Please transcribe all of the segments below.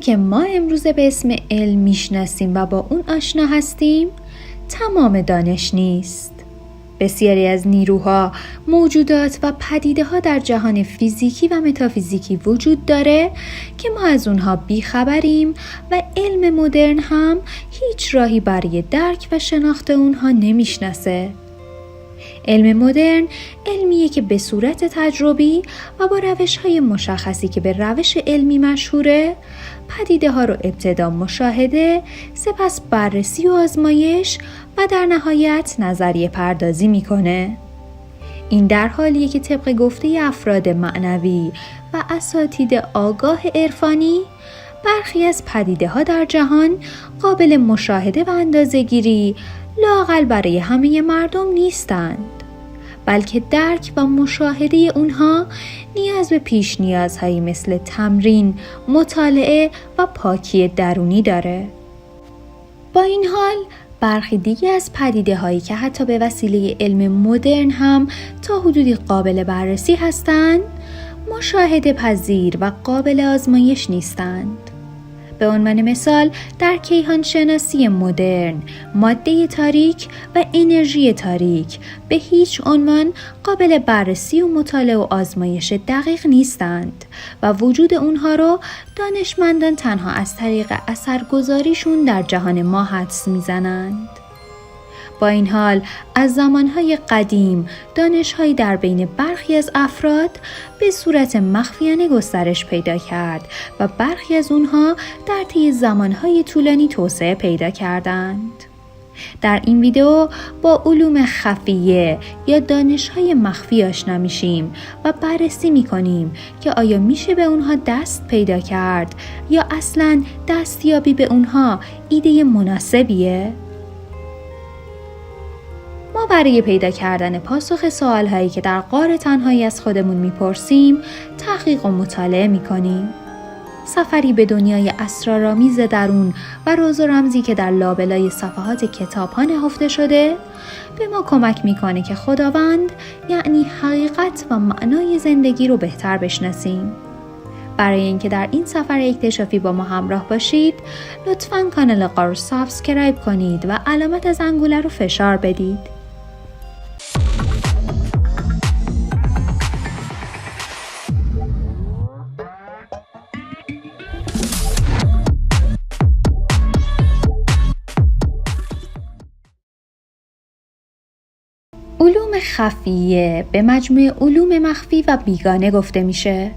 که ما امروزه به اسم علم میشناسیم و با اون آشنا هستیم تمام دانش نیست. بسیاری از نیروها، موجودات و پدیده‌ها در جهان فیزیکی و متافیزیکی وجود داره که ما از اونها بیخبریم و علم مدرن هم هیچ راهی برای درک و شناخت اونها نمیشناسه. علم مدرن علمیه که به صورت تجربی و با روش‌های مشخصی که به روش علمی مشهوره، پدیده‌ها رو ابتدا مشاهده، سپس بررسی و آزمایش و در نهایت نظریه پردازی میکنه. این در حالیه که طبق گفته افراد معنوی و اساتید آگاه عرفانی، برخی از پدیده‌ها در جهان قابل مشاهده و اندازه‌گیری لااقل برای همه مردم نیستند، بلکه درک و مشاهده اونها نیاز به پیش نیازهایی مثل تمرین، مطالعه و پاکی درونی داره. با این حال برخی دیگه از پدیده هایی که حتی به وسیله علم مدرن هم تا حدودی قابل بررسی هستند، مشاهده پذیر و قابل آزمایش نیستند. به عنوان مثال در کیهان شناسی مدرن، ماده تاریک و انرژی تاریک به هیچ عنوان قابل بررسی و مطالعه و آزمایش دقیق نیستند و وجود اونها رو دانشمندان تنها از طریق اثرگذاریشون در جهان ما حدس میزنند. با این حال از زمانهای قدیم دانش‌هایی در بین برخی از افراد به صورت مخفیانه گسترش پیدا کرد و برخی از اونها در طی زمانهای طولانی توسعه پیدا کردند. در این ویدیو با علوم خفیه یا دانش‌های مخفی آشنا میشیم و بررسی می‌کنیم که آیا میشه به اونها دست پیدا کرد یا اصلاً دستیابی به اونها ایده مناسبیه؟ ما برای پیدا کردن پاسخ سوالهایی که در غار تنهایی از خودمون میپرسیم، تحقیق و مطالعه میکنیم. سفری به دنیای اسرارآمیز درون و راز و رمزی که در لابلای صفحات کتاب‌ها نهفته شده، به ما کمک میکنه که خداوند یعنی حقیقت و معنای زندگی رو بهتر بشناسیم. برای اینکه در این سفر اکتشافی با ما همراه باشید، لطفاً کانال غار رو سابسکرایب کنید و علامت زنگوله رو فشار بدید. علوم خفیه به مجموعه علوم مخفی و بیگانه گفته میشه.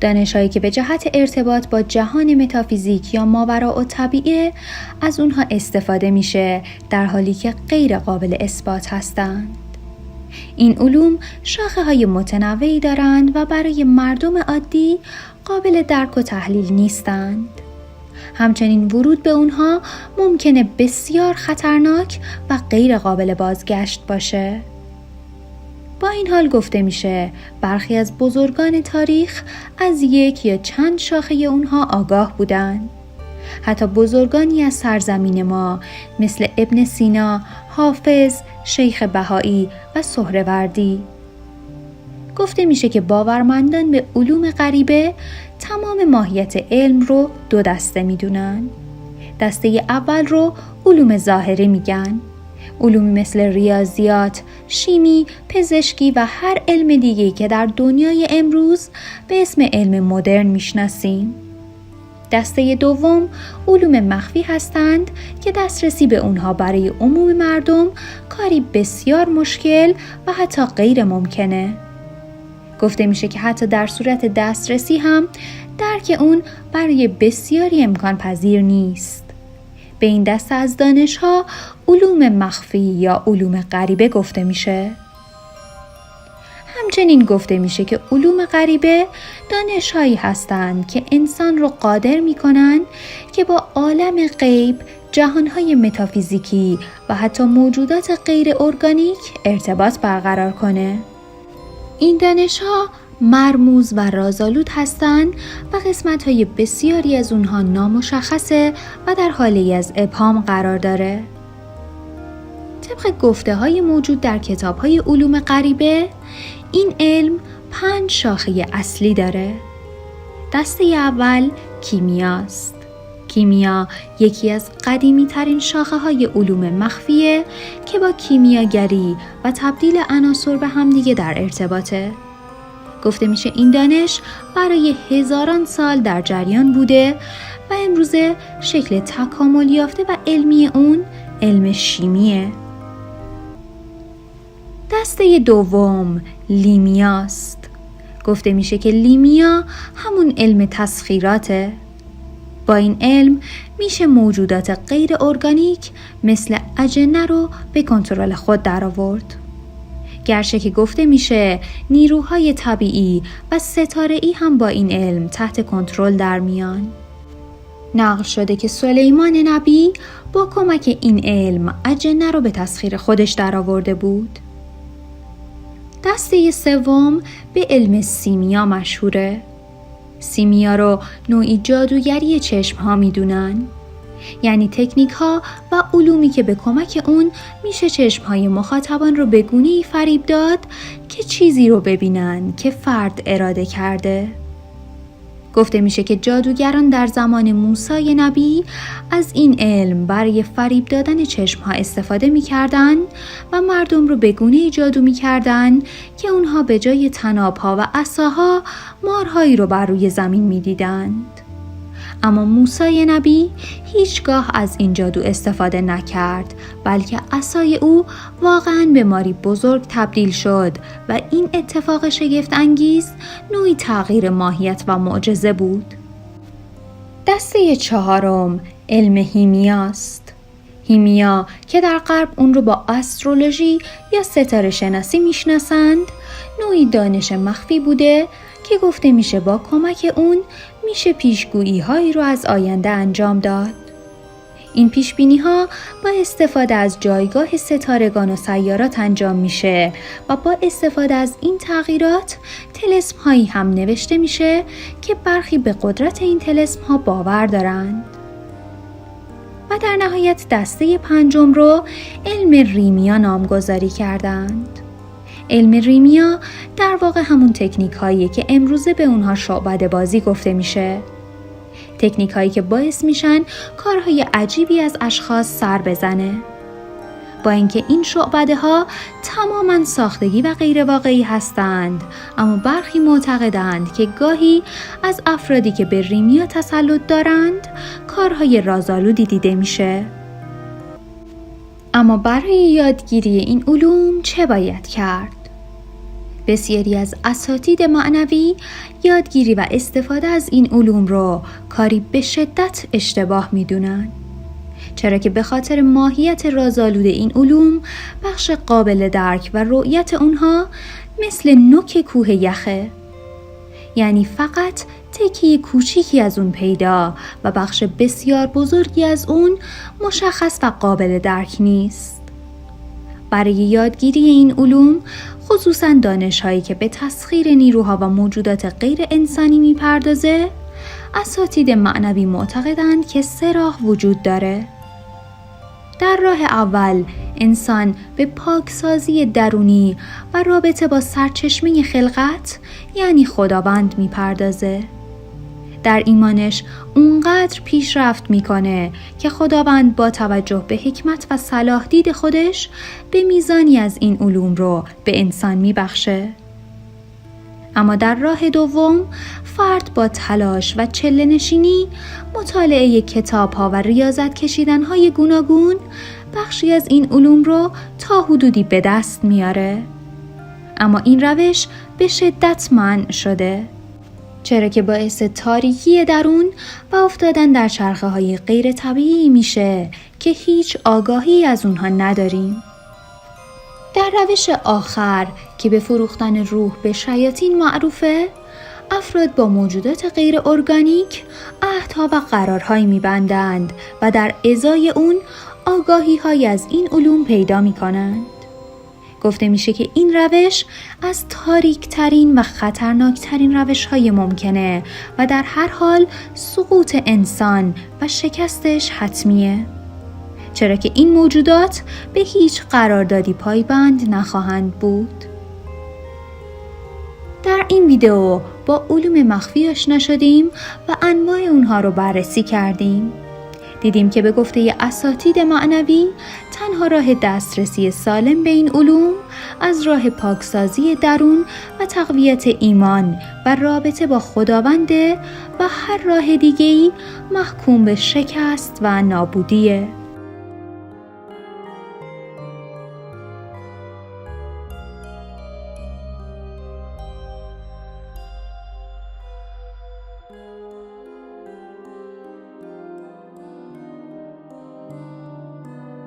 دانش‌هایی که به جهت ارتباط با جهان متافیزیک یا ماوراءالطبیعه از اونها استفاده میشه، در حالی که غیر قابل اثبات هستند. این علوم شاخه‌های متنوعی دارند و برای مردم عادی قابل درک و تحلیل نیستند. همچنین ورود به اونها ممکنه بسیار خطرناک و غیر قابل بازگشت باشه. با این حال گفته میشه برخی از بزرگان تاریخ از یک یا چند شاخه اونها آگاه بودند. حتی بزرگانی از سرزمین ما مثل ابن سینا، حافظ، شیخ بهایی و سهروردی. گفته میشه که باورمندان به علوم غریبه تمام ماهیت علم رو دو دسته میدونن. دسته اول رو علوم ظاهری میگن. علومی مثل ریاضیات، شیمی، پزشکی و هر علم دیگه‌ای که در دنیای امروز به اسم علم مدرن میشناسیم. دسته دوم علوم مخفی هستند که دسترسی به اونها برای عموم مردم کاری بسیار مشکل و حتی غیر ممکنه. گفته میشه که حتی در صورت دسترسی هم درک اون برای بسیاری امکان پذیر نیست. به این دسته از دانش‌ها علوم مخفی یا علوم غریبه گفته میشه. همچنین گفته میشه که علوم غریبه دانش‌هایی هستند که انسان رو قادر میکنن که با عالم غیب، جهان‌های متافیزیکی و حتی موجودات غیر ارگانیک ارتباط برقرار کنه. این دانش‌ها مرموز و رازآلود هستند و قسمت‌های بسیاری از اونها نامشخصه و در حالی از ابهام قرار داره. طبق گفته‌های موجود در کتاب‌های علوم غریبه، این علم 5 شاخه اصلی داره. دسته اول کیمیاست. کیمیا یکی از قدیمی ترین شاخه های علوم مخفیه که با کیمیاگری و تبدیل عناصر به همدیگه در ارتباطه. گفته میشه این دانش برای هزاران سال در جریان بوده و امروزه شکل تکامل یافته و علمی اون علم شیمیه. دسته دوم لیمیاست. گفته میشه که لیمیا همون علم تسخیراته. با این علم میشه موجودات غیر ارگانیک مثل اجنه رو به کنترل خود درآورد. گرچه که گفته میشه نیروهای طبیعی و ستاره‌ای هم با این علم تحت کنترل در میان. نقل شده که سلیمان نبی با کمک این علم اجنه رو به تسخیر خودش درآورده بود. دسته سوم به علم سیمیا مشهوره. سیمیا رو نوعی جادوگری چشم ها میدونن. یعنی تکنیک ها و علومی که به کمک اون میشه چشم های مخاطبان رو به گونه‌ای فریب داد که چیزی رو ببینن که فرد اراده کرده. گفته میشه که جادوگران در زمان موسی نبی از این علم برای فریب دادن چشم ها استفاده میکردن و مردم رو به گونه‌ای جادو میکردن که اونها به جای طناب ها و عصاها مارهایی رو بر روی زمین میدیدند. اما موسی نبی هیچگاه از این جادو استفاده نکرد، بلکه عصای او واقعاً به ماری بزرگ تبدیل شد و این اتفاق شگفت انگیز نوعی تغییر ماهیت و معجزه بود. دسته چهارم علم هیمیاست. هیمیا که در غرب اون رو با استرولوژی یا ستاره شناسی میشناسند، نوعی دانش مخفی بوده که گفته میشه با کمک اون میشه پیشگویی هایی رو از آینده انجام داد. این پیشبینی ها با استفاده از جایگاه ستارگان و سیارات انجام میشه و با استفاده از این تغییرات طلسم هایی هم نوشته میشه که برخی به قدرت این طلسم ها باور دارند. و در نهایت دسته پنجم رو علم ریمیا نامگذاری کردند. علم ریمیا در واقع همون تکنیک هاییه که امروزه به اونها شعبده بازی گفته میشه. تکنیک هایی که باعث میشن کارهای عجیبی از اشخاص سر بزنه. با اینکه این شعبده ها تماماً ساختگی و غیر واقعی هستند، اما برخی معتقدند که گاهی از افرادی که به ریمیا تسلط دارند کارهای رازآلودی دیده میشه. اما برای یادگیری این علوم چه باید کرد؟ بسیاری از اساتید معنوی یادگیری و استفاده از این علوم رو کاری به شدت اشتباه میدونن. چرا که به خاطر ماهیت رازآلود این علوم بخش قابل درک و رؤیت اونها مثل نوک کوه یخه. یعنی فقط تکیه کوچیکی از اون پیدا و بخش بسیار بزرگی از اون مشخص و قابل درک نیست. برای یادگیری این علوم، خصوصاً دانش‌هایی که به تسخیر نیروها و موجودات غیر انسانی میپردازه، اساتید معنوی معتقدند که 3 راه وجود داره. در راه اول، انسان به پاکسازی درونی و رابطه با سرچشمه خلقت یعنی خداوند میپردازه. در ایمانش اونقدر پیشرفت میکنه که خداوند با توجه به حکمت و صلاح دید خودش به میزانی از این علوم رو به انسان میبخشه. اما در راه دوم، فرد با تلاش و چله نشینی، مطالعه کتاب‌ها و ریاضت کشیدن‌های گوناگون بخشی از این علوم رو تا حدودی به دست میاره. اما این روش به شدت منع شده، چرا که باعث تاریکی درون و افتادن در چرخه‌های غیر طبیعی میشه که هیچ آگاهی از اونها نداریم. در روش آخر که به فروختن روح به شیاطین معروفه، افراد با موجودات غیر ارگانیک عهدها و قرارهایی می‌بندند و در ازای اون آگاهی‌هایی از این علوم پیدا می‌کنند. گفته میشه که این روش از تاریک‌ترین و خطرناک‌ترین روش‌های ممکنه و در هر حال سقوط انسان و شکستش حتمیه، چرا که این موجودات به هیچ قراردادی پایبند نخواهند بود. در این ویدیو با علوم مخفی آشنا شدیم و انواع اونها رو بررسی کردیم. دیدیم که به گفته اساتید معنوی تنها راه دسترسی سالم به این علوم از راه پاکسازی درون و تقویت ایمان و رابطه با خداونده و هر راه دیگه‌ای محکوم به شکست و نابودیه.